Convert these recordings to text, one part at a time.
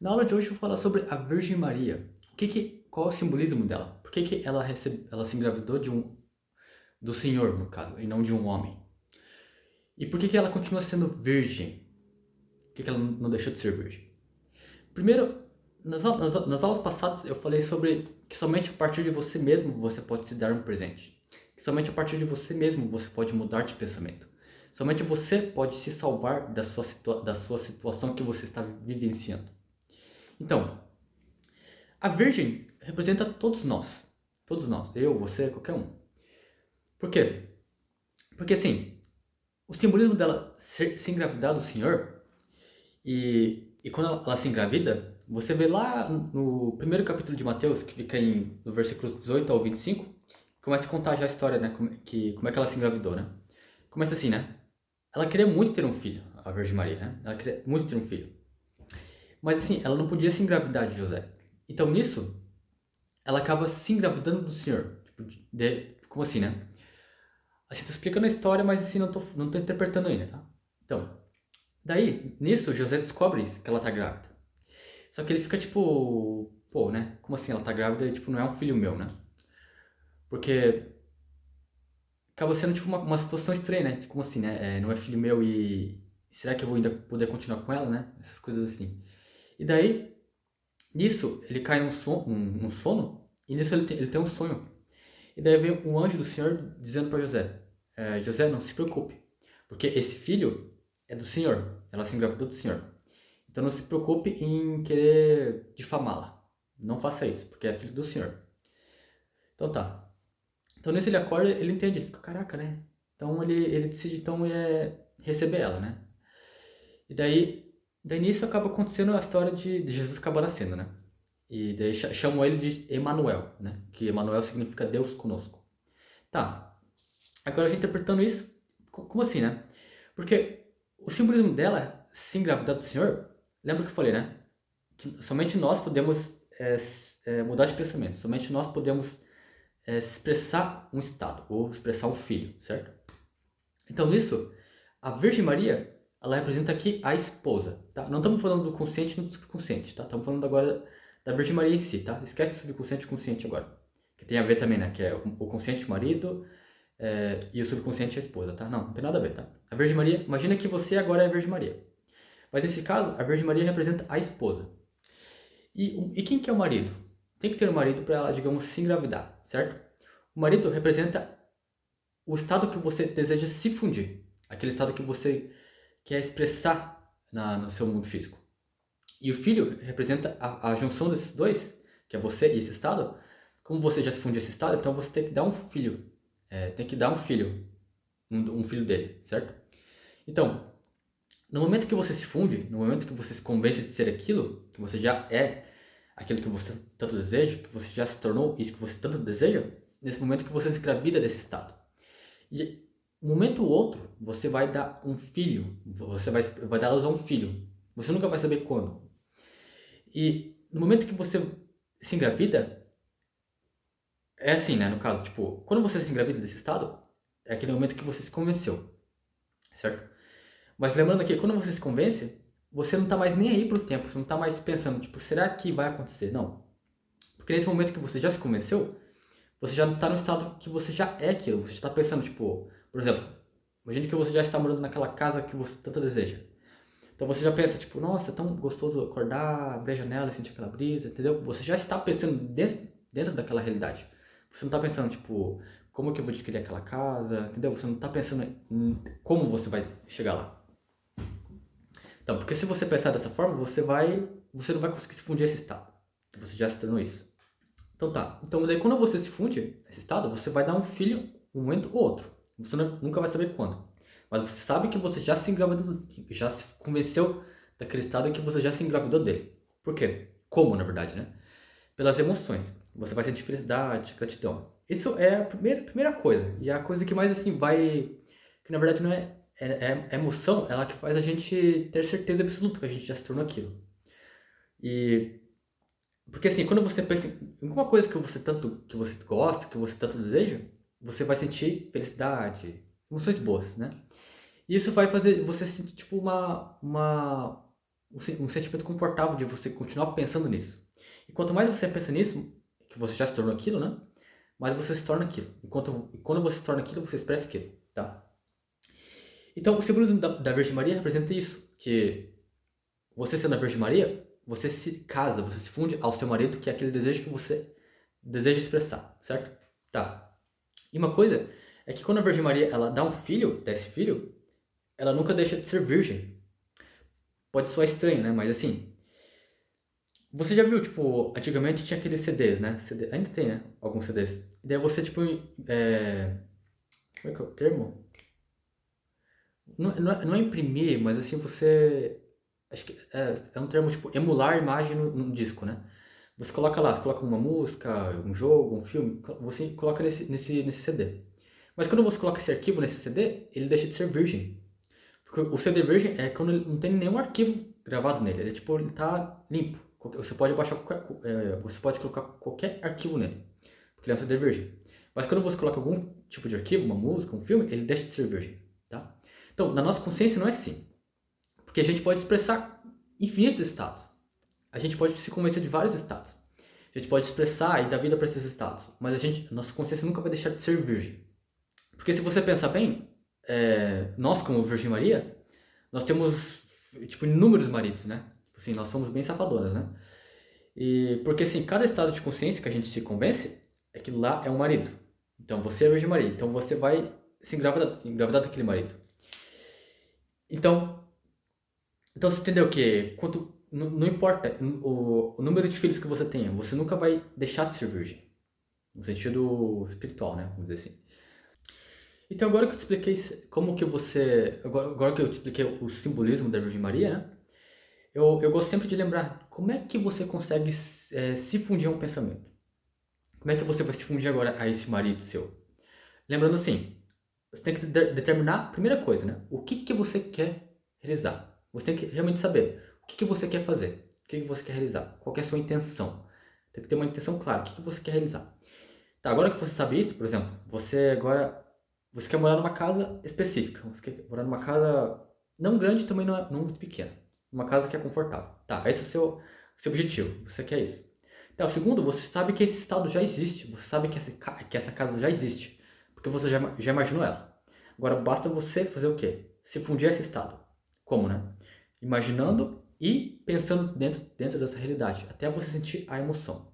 Na aula de hoje eu vou falar sobre a Virgem Maria. Qual é o simbolismo dela? Por que ela se engravidou do Senhor, no caso, e não de um homem? E por que ela continua sendo virgem? Por que ela não deixou de ser virgem? Primeiro, nas aulas passadas eu falei sobre que somente a partir de você mesmo você pode se dar um presente. Que somente a partir de você mesmo você pode mudar de pensamento. Somente você pode se salvar da sua situação que você está vivenciando. Então, a Virgem representa todos nós. Todos nós. Eu, você, qualquer um. Por quê? Porque assim, o simbolismo dela se engravidar do Senhor, e quando ela se engravida, você vê lá no primeiro capítulo de Mateus, que fica no versículos 18 ao 25, começa a contar já a história, né? Como é que ela se engravidou, né? Começa assim, né? Ela queria muito ter um filho, a Virgem Maria, né? Ela queria muito ter um filho. Mas assim, ela não podia se engravidar de José. Então nisso, ela acaba se engravidando do Senhor. Tipo, como assim, né? Assim, tô explicando a história, mas assim, não tô interpretando ainda, tá? Então, daí, nisso, José descobre isso, que ela tá grávida. Só que ele fica tipo, pô, né? Como assim ela tá grávida e, tipo, não é um filho meu, né? Porque acaba sendo, tipo, uma situação estranha, né? Como assim, né? Não é filho meu e será que eu vou ainda poder continuar com ela, né? Essas coisas assim. E daí, nisso, ele cai num sono e nisso ele tem um sonho. E daí vem um anjo do Senhor dizendo para José: José, não se preocupe, porque esse filho é do Senhor, ela se engravidou do Senhor. Então não se preocupe em querer difamá-la. Não faça isso, porque é filho do Senhor. Então tá. Então nisso ele acorda, ele entende, ele fica, caraca, né? Então ele decide então receber ela, né? E daí nisso acaba acontecendo a história de Jesus acabar nascendo, né? E daí chamam ele de Emanuel, né? Que Emanuel significa Deus conosco. Tá, agora a gente interpretando isso, como assim, né? Porque o simbolismo dela, se engravidar do Senhor, lembra que eu falei, né? Que somente nós podemos mudar de pensamento, somente nós podemos expressar um estado, ou expressar um filho, certo? Então nisso, a Virgem Maria, ela representa aqui a esposa, tá? Não estamos falando do consciente e do subconsciente, tá? Estamos falando agora da Virgem Maria em si, tá? Esquece o subconsciente e o consciente agora. Que tem a ver também, né? Que é o consciente, o marido, e o subconsciente é a esposa, tá? Não tem nada a ver, tá? A Virgem Maria, imagina que você agora é a Virgem Maria. Mas nesse caso, a Virgem Maria representa a esposa. E quem que é o marido? Tem que ter um marido para ela, digamos, se engravidar, certo? O marido representa o estado que você deseja se fundir. Aquele estado que você quer expressar no seu mundo físico. E o filho representa a junção desses dois, que é você e esse estado. Como você já se funde esse estado, então você tem que dar um filho. Tem que dar um filho. Um filho dele, certo? Então, no momento que você se funde, no momento que você se convence de ser aquilo, que você já é aquilo que você tanto deseja, que você já se tornou isso que você tanto deseja, nesse momento que você se engravida desse estado. E um momento ou outro, você vai dar um filho, você vai dar luz a um filho. Você nunca vai saber quando. E no momento que você se engravida, é assim, né? No caso, tipo, quando você se engravida desse estado, é aquele momento que você se convenceu, certo? Mas lembrando que quando você se convence, você não tá mais nem aí pro tempo, você não tá mais pensando, tipo, será que vai acontecer? Não. Porque nesse momento que você já se convenceu, você já tá no estado que você já é aquilo. Você está pensando, tipo, por exemplo, imagine que você já está morando naquela casa que você tanto deseja. Então você já pensa, tipo, nossa, é tão gostoso acordar, abrir a janela e sentir aquela brisa, entendeu? Você já está pensando dentro daquela realidade. Você não está pensando, tipo, como que eu vou adquirir aquela casa, entendeu? Você não está pensando em como você vai chegar lá. Então, porque se você pensar dessa forma, você não vai conseguir se fundir a esse estado. Você já se tornou isso. Então tá. Então daí quando você se funde esse estado, você vai dar um filho um momento ou outro. Você nunca vai saber quando. Mas você sabe que você já se engravidou, já se convenceu daquele estado em que você já se engravidou dele. Por quê? Como, na verdade, né? Pelas emoções. Você vai sentir felicidade, gratidão. Isso é a primeira coisa. E a coisa que mais assim vai. Que na verdade não é a emoção, ela que faz a gente ter certeza absoluta que a gente já se tornou aquilo. E porque assim, quando você pensa em alguma coisa que você gosta, que você tanto deseja, você vai sentir felicidade, emoções boas, né? E isso vai fazer você sentir tipo um sentimento confortável de você continuar pensando nisso. E quanto mais você pensa nisso, que você já se tornou aquilo, né? Mais você se torna aquilo. E quando você se torna aquilo, você expressa aquilo, tá? Então, o simbolismo da Virgem Maria representa isso, que você sendo a Virgem Maria, você se casa, você se funde ao seu marido, que é aquele desejo que você deseja expressar, certo? Tá. E uma coisa é que quando a Virgem Maria ela dá um filho, desse filho, ela nunca deixa de ser virgem. Pode soar estranho, né? Mas assim, você já viu, tipo, antigamente tinha aqueles CDs, né? Ainda tem, né? Alguns CDs. E daí você, tipo, como é que é o termo? Não é imprimir, mas assim, você... Acho que é um termo, tipo, emular a imagem no disco, né? Você coloca lá, você coloca uma música, um jogo, um filme, você coloca nesse CD. Mas quando você coloca esse arquivo nesse CD, ele deixa de ser virgem. Porque o CD virgem é quando ele não tem nenhum arquivo gravado nele. Ele, tipo, ele tá limpo. Você pode baixar você pode colocar qualquer arquivo nele. Porque ele é um CD virgem. Mas quando você coloca algum tipo de arquivo, uma música, um filme, ele deixa de ser virgem, tá? Então, na nossa consciência não é assim. Porque a gente pode expressar infinitos estados. A gente pode se convencer de vários estados. A gente pode expressar e dar vida para esses estados. Mas a nossa consciência nunca vai deixar de ser virgem. Porque se você pensar bem, nós como Virgem Maria, nós temos, tipo, inúmeros maridos, né? Assim, nós somos bem safadoras, né? E porque assim, cada estado de consciência que a gente se convence, aquilo lá é um marido. Então você é Virgem Maria, então você vai se engravidar daquele marido. Então, você entendeu que não importa o número de filhos que você tenha, você nunca vai deixar de ser virgem. No sentido espiritual, né? Vamos dizer assim. Então agora que eu te expliquei como que você... Agora que eu te expliquei o simbolismo da Virgem Maria, né? Eu gosto sempre de lembrar como é que você consegue se fundir a um pensamento. Como é que você vai se fundir agora a esse marido seu? Lembrando assim, você tem que determinar a primeira coisa, né? O que que você quer realizar? Você tem que realmente saber o que que você quer fazer, o que que você quer realizar, qual que é a sua intenção. Tem que ter uma intenção clara, o que que você quer realizar. Tá, agora que você sabe isso, por exemplo, você quer morar numa casa específica, você quer morar numa casa não grande, também não muito pequena, uma casa que é confortável. Tá, esse é o seu objetivo, você quer isso. Tá, o segundo, você sabe que esse estado já existe, você sabe que essa casa já existe, porque você já imaginou ela. Agora basta você fazer o quê? Se fundir a esse estado. Como, né? Imaginando e pensando dentro dessa realidade, até você sentir a emoção.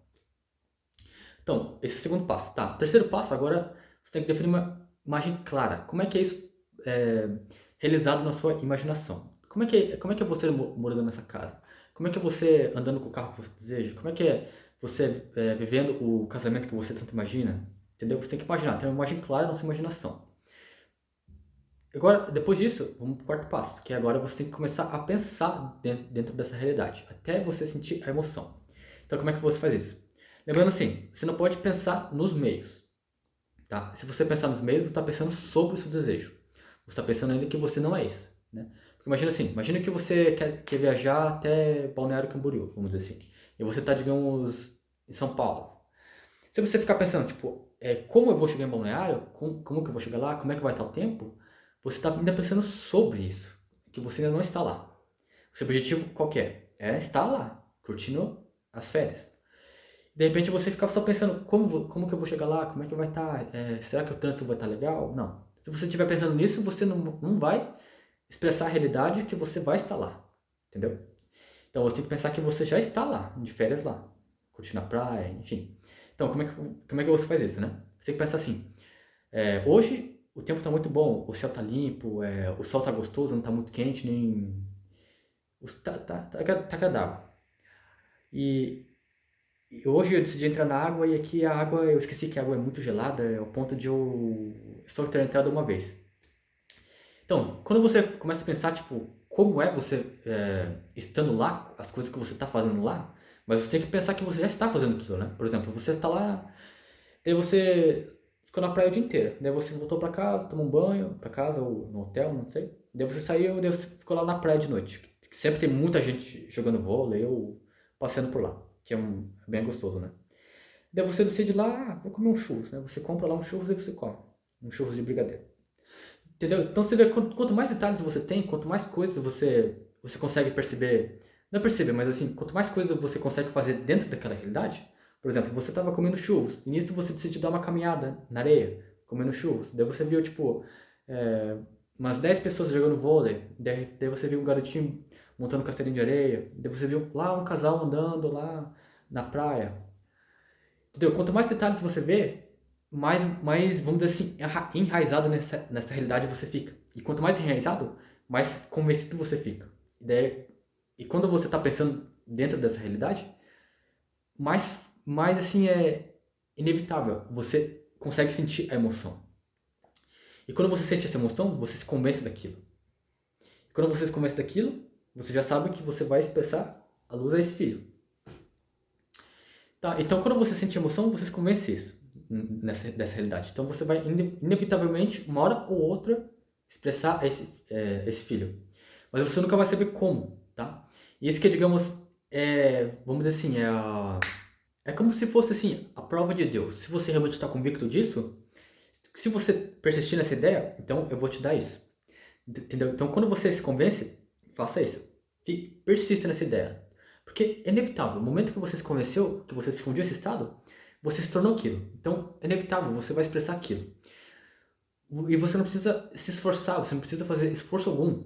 Então, esse é o segundo passo. Tá, o terceiro passo, agora você tem que definir uma imagem clara. Como é que é isso realizado na sua imaginação? Como é que é você morando nessa casa? Como é que é você andando com o carro que você deseja? Como é que é você vivendo o casamento que você tanto imagina? Entendeu? Você tem que imaginar, ter uma imagem clara na sua imaginação. Agora, depois disso, vamos para o quarto passo, que agora você tem que começar a pensar dentro dessa realidade, até você sentir a emoção. Então, como é que você faz isso? Lembrando assim, você não pode pensar nos meios, tá? Se você pensar nos meios, você está pensando sobre o seu desejo. Você está pensando ainda que você não é isso, né? Porque imagina assim, imagina que você quer viajar até Balneário Camboriú, vamos dizer assim. E você está, digamos, em São Paulo. Se você ficar pensando, tipo, como eu vou chegar em Balneário, como que eu vou chegar lá, como é que vai estar o tempo, você está ainda pensando sobre isso, que você ainda não está lá. O seu objetivo qual que é? É estar lá, curtindo as férias. De repente você fica só pensando, como que eu vou chegar lá, como é que vai estar, será que o trânsito vai estar legal? Não. Se você estiver pensando nisso, você não vai expressar a realidade que você vai estar lá, entendeu? Então você tem que pensar que você já está lá, de férias lá, curtindo a praia, enfim. Então como é que você faz isso, né? Você tem que pensar assim, hoje o tempo está muito bom, o céu está limpo, o sol está gostoso, não está muito quente, nem... Tá agradável. E hoje eu decidi entrar na água e aqui a água, eu esqueci que a água é muito gelada, ao ponto de eu só ter entrado uma vez. Então, quando você começa a pensar, tipo, como é você estando lá, as coisas que você está fazendo lá, mas você tem que pensar que você já está fazendo aquilo, né? Por exemplo, você está lá, daí você ficou na praia o dia inteiro, daí você voltou para casa, tomou um banho, para casa ou no hotel, não sei. Daí você saiu, daí você ficou lá na praia de noite. Que sempre tem muita gente jogando vôlei ou passeando por lá, que é bem gostoso, né? Daí você decide lá, vou comer um churros, né? Você compra lá um churros e você come. Um churros de brigadeiro. Entendeu? Então você vê quanto mais detalhes você tem, quanto mais coisas você consegue perceber Não percebe, mas assim, quanto mais coisa você consegue fazer dentro daquela realidade, por exemplo, você estava comendo churros, e nisso você decidiu dar uma caminhada na areia, comendo churros. Daí você viu, tipo, é, umas 10 pessoas jogando vôlei, daí você viu um garotinho montando um castelinho de areia, daí você viu lá um casal andando lá na praia. Entendeu? Quanto mais detalhes você vê, mais vamos dizer assim, enraizado nessa realidade você fica. E quanto mais enraizado, mais convencido você fica. E quando você está pensando dentro dessa realidade, mais assim é inevitável. Você consegue sentir a emoção. E quando você sente essa emoção, você se convence daquilo. E quando você se convence daquilo, você já sabe que você vai expressar a luz a esse filho. Tá, então quando você sente emoção, você se convence isso, dessa realidade. Então você vai inevitavelmente, uma hora ou outra, expressar esse filho. Mas você nunca vai saber como, tá? E isso que, digamos, vamos dizer assim, é como se fosse assim, a prova de Deus. Se você realmente está convicto disso, se você persistir nessa ideia, então eu vou te dar isso. Entendeu? Então quando você se convence, faça isso. Persista nessa ideia. Porque é inevitável. No momento que você se convenceu, que você se fundiu esse estado, você se tornou aquilo. Então é inevitável, você vai expressar aquilo. E você não precisa se esforçar, você não precisa fazer esforço algum.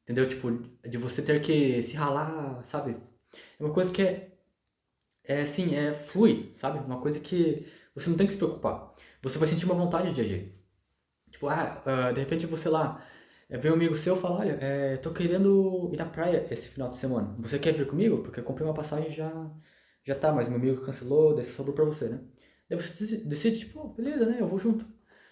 Entendeu? Tipo, de você ter que se ralar, sabe? É uma coisa que é assim, flui, sabe? Uma coisa que você não tem que se preocupar. Você vai sentir uma vontade de agir. Tipo, de repente você lá, vem um amigo seu e fala, olha, tô querendo ir na praia esse final de semana. Você quer vir comigo? Porque eu comprei uma passagem já tá, mas meu amigo cancelou, daí sobrou pra você, né? Daí você decide, tipo, beleza, né? Eu vou junto.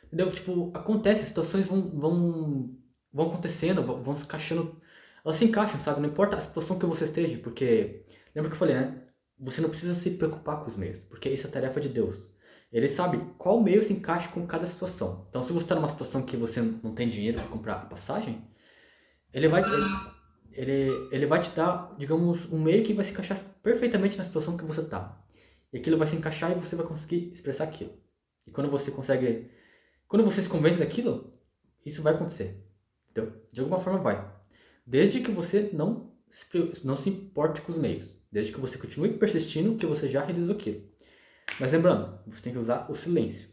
Entendeu? Tipo, acontece, situações vão acontecendo, vão se encaixando. Elas se encaixam, sabe? Não importa a situação que você esteja, porque. Lembra que eu falei, né? Você não precisa se preocupar com os meios, porque isso é tarefa de Deus. Ele sabe qual meio se encaixa com cada situação. Então, se você está numa situação que você não tem dinheiro para comprar a passagem, ele vai, ele vai te dar, digamos, um meio que vai se encaixar perfeitamente na situação que você está. E aquilo vai se encaixar e você vai conseguir expressar aquilo. E quando você se convence daquilo, isso vai acontecer. Então, de alguma forma vai. Desde que você não se importe com os meios. Desde que você continue persistindo que você já realizou aquilo. Mas lembrando, você tem que usar o silêncio.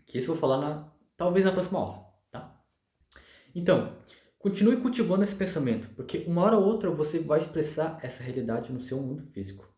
Que isso eu vou falar talvez na próxima aula, tá? Então, continue cultivando esse pensamento, porque uma hora ou outra você vai expressar essa realidade no seu mundo físico.